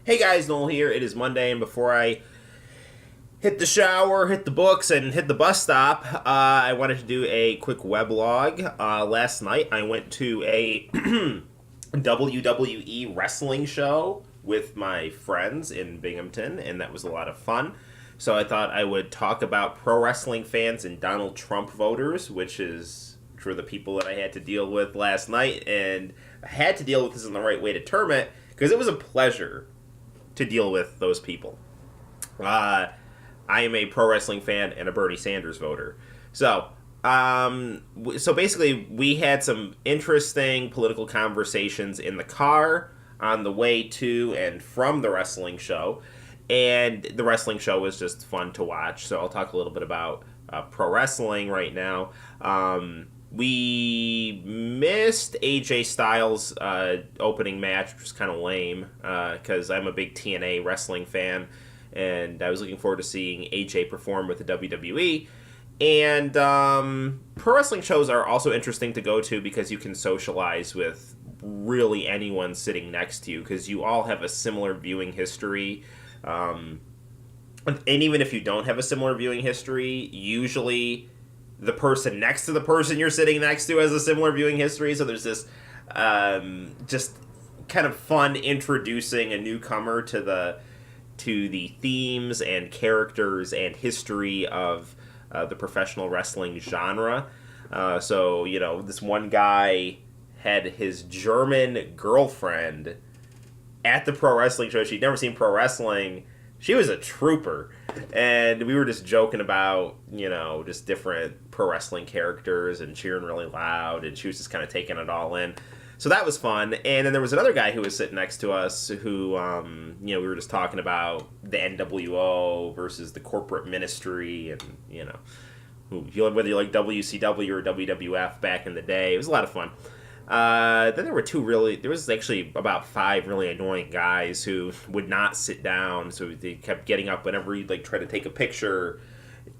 Hey guys, Noel here. It is Monday, and before I hit the shower, hit the books, and hit the bus stop, I wanted to do a quick weblog. Last night, I went to a WWE wrestling show with my friends in Binghamton, and that was a lot of fun. So I thought I would talk about pro wrestling fans and Donald Trump voters, which is for the people that I had to deal with last night, and I had to deal with this in the right way to term it, because it was a pleasure to deal with those people. I am a pro wrestling fan and a Bernie Sanders voter. So basically, we had some interesting political conversations in the car on the way to and from the wrestling show. And the wrestling show was just fun to watch. So I'll talk a little bit about pro wrestling right now. We missed AJ Styles' opening match, which was kind of lame because I'm a big TNA wrestling fan, and I was looking forward to seeing AJ perform with the WWE. And pro wrestling shows are also interesting to go to because you can socialize with really anyone sitting next to you because you all have a similar viewing history. And even if you don't have a similar viewing history, usually the person next to the person you're sitting next to has a similar viewing history. So there's this just kind of fun introducing a newcomer to the themes and characters and history of the professional wrestling genre. So, this one guy had his German girlfriend at the pro wrestling show. She'd never seen pro wrestling. She was a trooper. And we were just joking about, just different pro wrestling characters and cheering really loud. And she was just kind of taking it all in. So that was fun. And then there was another guy who was sitting next to us who, we were just talking about the NWO versus the corporate ministry and, whether you like WCW or WWF back in the day. It was a lot of fun. Then there was actually about 5 really annoying guys who would not sit down, so they kept getting up whenever you try to take a picture.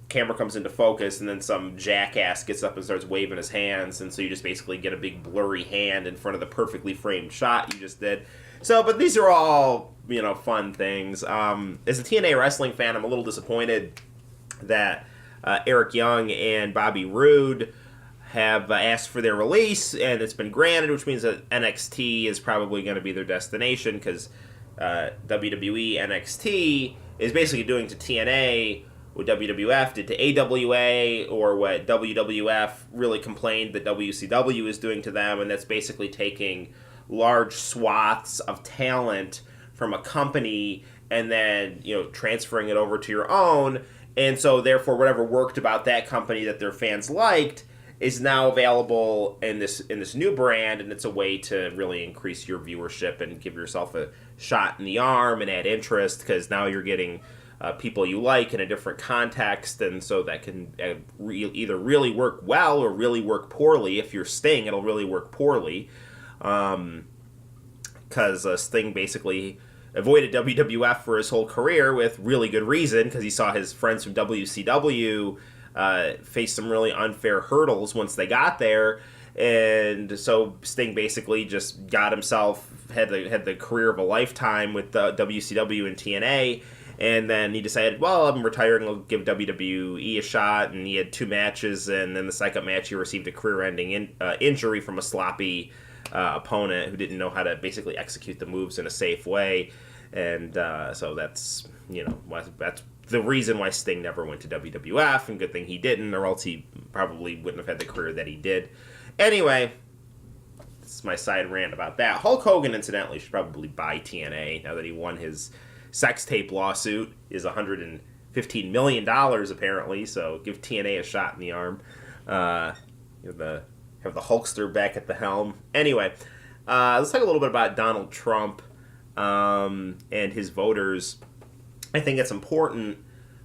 Camera comes into focus, and then some jackass gets up and starts waving his hands, and so you just basically get a big blurry hand in front of the perfectly framed shot you just did. So, but these are all, fun things. As a TNA wrestling fan, I'm a little disappointed that Eric Young and Bobby Roode have asked for their release, and it's been granted, which means that NXT is probably going to be their destination, because WWE NXT is basically doing to TNA what WWF did to AWA, or what WWF really complained that WCW is doing to them, and that's basically taking large swaths of talent from a company and then, transferring it over to your own, and so therefore whatever worked about that company that their fans liked is now available in this new brand, and it's a way to really increase your viewership and give yourself a shot in the arm and add interest, because now you're getting people you like in a different context, and so that can either really work well or really work poorly. If you're Sting, it'll really work poorly, because Sting basically avoided WWF for his whole career with really good reason, because he saw his friends from WCW faced some really unfair hurdles once they got there, and so Sting basically just got himself had the career of a lifetime with WCW and TNA, and then he decided, well, I'm retiring, I'll give WWE a shot, and he had 2 matches, and then the second match he received a career-ending injury from a sloppy opponent who didn't know how to basically execute the moves in a safe way, and so that's that's the reason why Sting never went to WWF, and good thing he didn't, or else he probably wouldn't have had the career that he did. Anyway, this is my side rant about that. Hulk Hogan, incidentally, should probably buy TNA now that he won his sex tape lawsuit. Is $115 million, apparently, so give TNA a shot in the arm. Have the Hulkster back at the helm. Anyway, let's talk a little bit about Donald Trump and his voters. I think it's important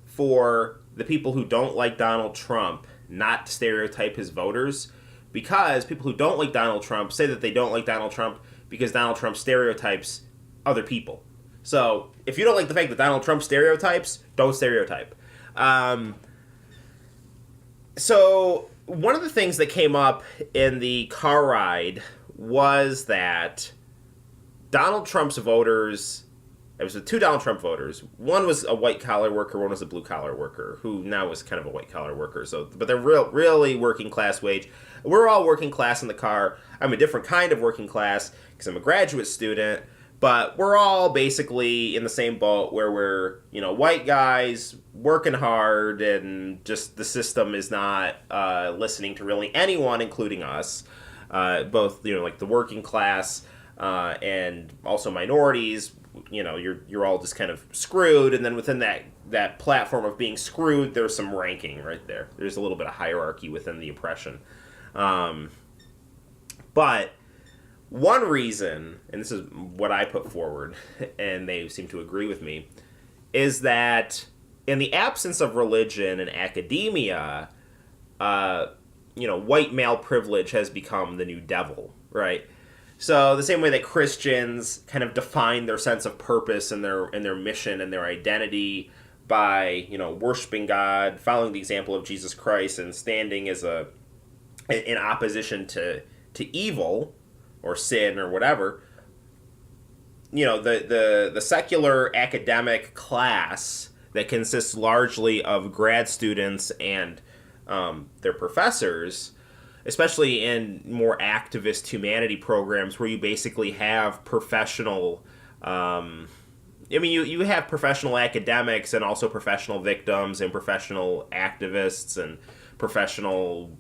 for the people who don't like Donald Trump not to stereotype his voters, because people who don't like Donald Trump say that they don't like Donald Trump because Donald Trump stereotypes other people. So if you don't like the fact that Donald Trump stereotypes, don't stereotype. So one of the things that came up in the car ride was that Donald Trump's voters I was with two Donald Trump voters. One was a white collar worker, one was a blue collar worker, who now is kind of a white collar worker. So, but they're really working class wage. We're all working class in the car. I'm a different kind of working class because I'm a graduate student. But we're all basically in the same boat where we're, white guys working hard, and just the system is not listening to really anyone, including us. Both, like the working class and also minorities. You're all just kind of screwed, and then within that platform of being screwed, there's some ranking right there. There's a little bit of hierarchy within the oppression. But one reason, and this is what I put forward, and they seem to agree with me, is that in the absence of religion and academia, white male privilege has become the new devil, right? So the same way that Christians kind of define their sense of purpose and their mission and their identity by, worshiping God, following the example of Jesus Christ, and standing as in opposition to evil or sin or whatever, the secular academic class that consists largely of grad students and their professors, especially in more activist humanity programs where you basically have professional, you have professional academics and also professional victims and professional activists and professional,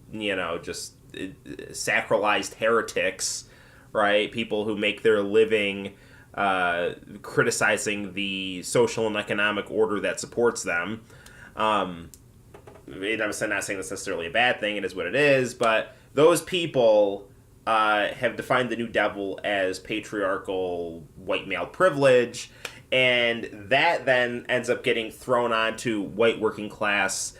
just sacralized heretics, right? People who make their living criticizing the social and economic order that supports them. I'm not saying that's necessarily a bad thing. It is what it is. But those people have defined the new devil as patriarchal white male privilege. And that then ends up getting thrown onto white working class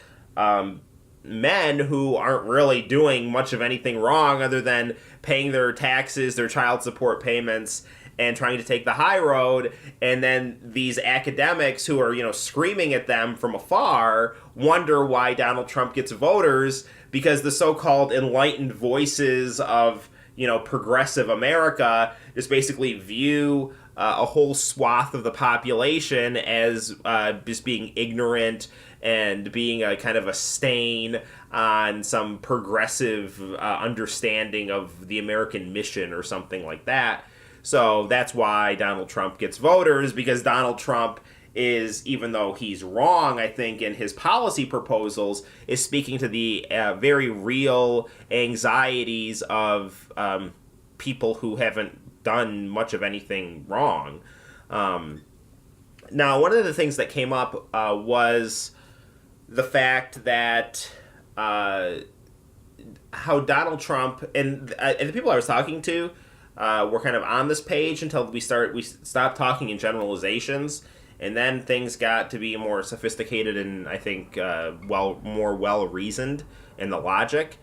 men who aren't really doing much of anything wrong other than paying their taxes, their child support payments, and trying to take the high road. And then these academics who are, screaming at them from afar wonder why Donald Trump gets voters, because the so-called enlightened voices of, progressive America just basically view a whole swath of the population as just being ignorant and being a kind of a stain on some progressive understanding of the American mission or something like that. So that's why Donald Trump gets voters, because Donald Trump is, even though he's wrong, I think, in his policy proposals, is speaking to the very real anxieties of people who haven't done much of anything wrong. Now, one of the things that came up was the fact that how Donald Trump and the people I was talking to were kind of on this page until we stopped talking in generalizations, and then things got to be more sophisticated and I think more well reasoned in the logic.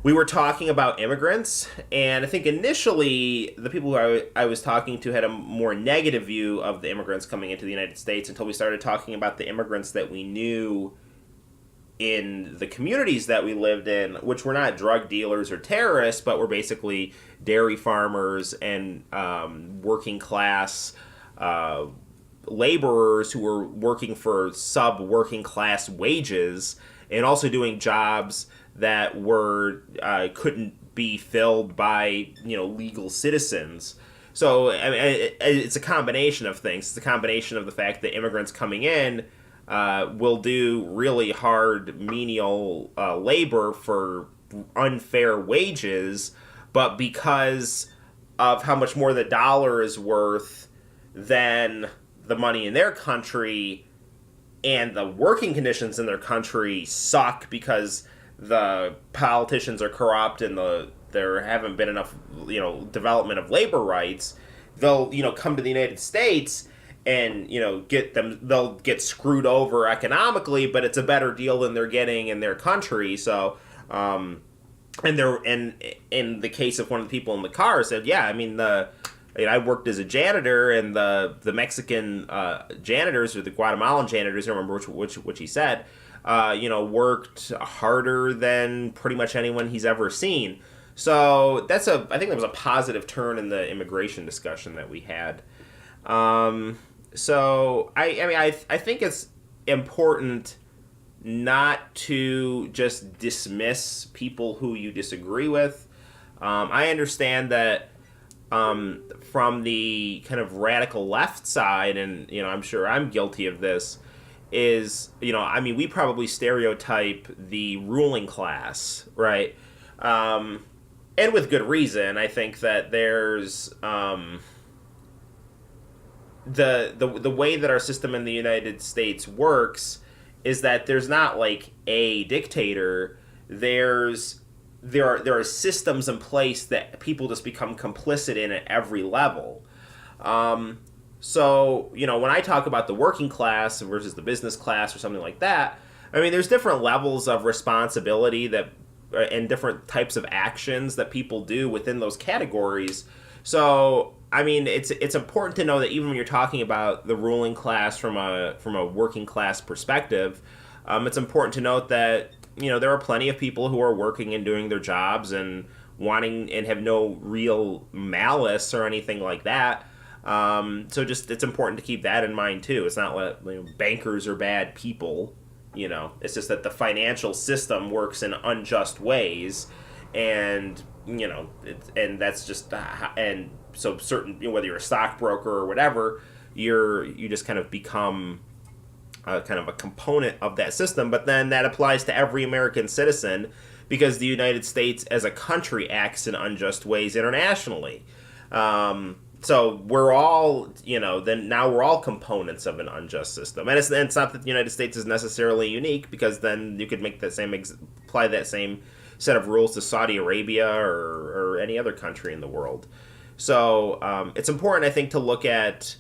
We were talking about immigrants, and I think initially the people who I was talking to had a more negative view of the immigrants coming into the United States until we started talking about the immigrants that we knew in the communities that we lived in, which were not drug dealers or terrorists, but were basically dairy farmers and working class laborers who were working for sub-working class wages and also doing jobs that were couldn't be filled by legal citizens. So I mean, it's a combination of things. It's a combination of the fact that immigrants coming in will do really hard menial labor for unfair wages, but because of how much more the dollar is worth than the money in their country, and the working conditions in their country suck because the politicians are corrupt and there haven't been enough development of labor rights, they'll come to the United States and they'll get screwed over economically, but it's a better deal than they're getting in their country. So and in the case of one of the people in the car said, yeah, I mean I worked as a janitor, and the Mexican janitors or the Guatemalan janitors, I don't remember which he said, worked harder than pretty much anyone he's ever seen. So I think that was a positive turn in the immigration discussion that we had. So I think it's important not to just dismiss people who you disagree with. I understand that from the kind of radical left side, and I'm sure I'm guilty of this. Is we probably stereotype the ruling class, right? And with good reason. I think that there's the way that our system in the United States works is that there's not like a dictator. There are systems in place that people just become complicit in at every level. So when I talk about the working class versus the business class or something like that, there's different levels of responsibility that and different types of actions that people do within those categories. So it's important to know that even when you're talking about the ruling class from a working class perspective, it's important to note that there are plenty of people who are working and doing their jobs and wanting and have no real malice or anything like that. So just it's important to keep that in mind too. It's not that bankers are bad people. It's just that the financial system works in unjust ways, and and that's just and so certain whether you're a stockbroker or whatever, you just kind of become kind of a component of that system. But then that applies to every American citizen because the United States as a country acts in unjust ways internationally. So we're all, then now we're all components of an unjust system. And it's not that the United States is necessarily unique, because then you could make that apply that same set of rules to Saudi Arabia or any other country in the world. So it's important, I think, to look at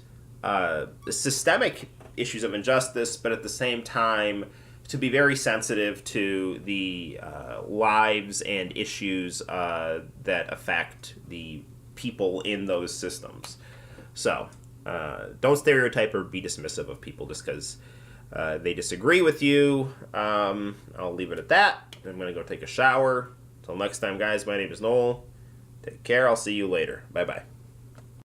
systemic issues of injustice, but at the same time to be very sensitive to the lives and issues that affect the people in those systems. So don't stereotype or be dismissive of people just because they disagree with you. I'll leave it at that. I'm going to go take a shower. Until next time, guys, my name is Noel. Take care. I'll see you later. Bye-bye.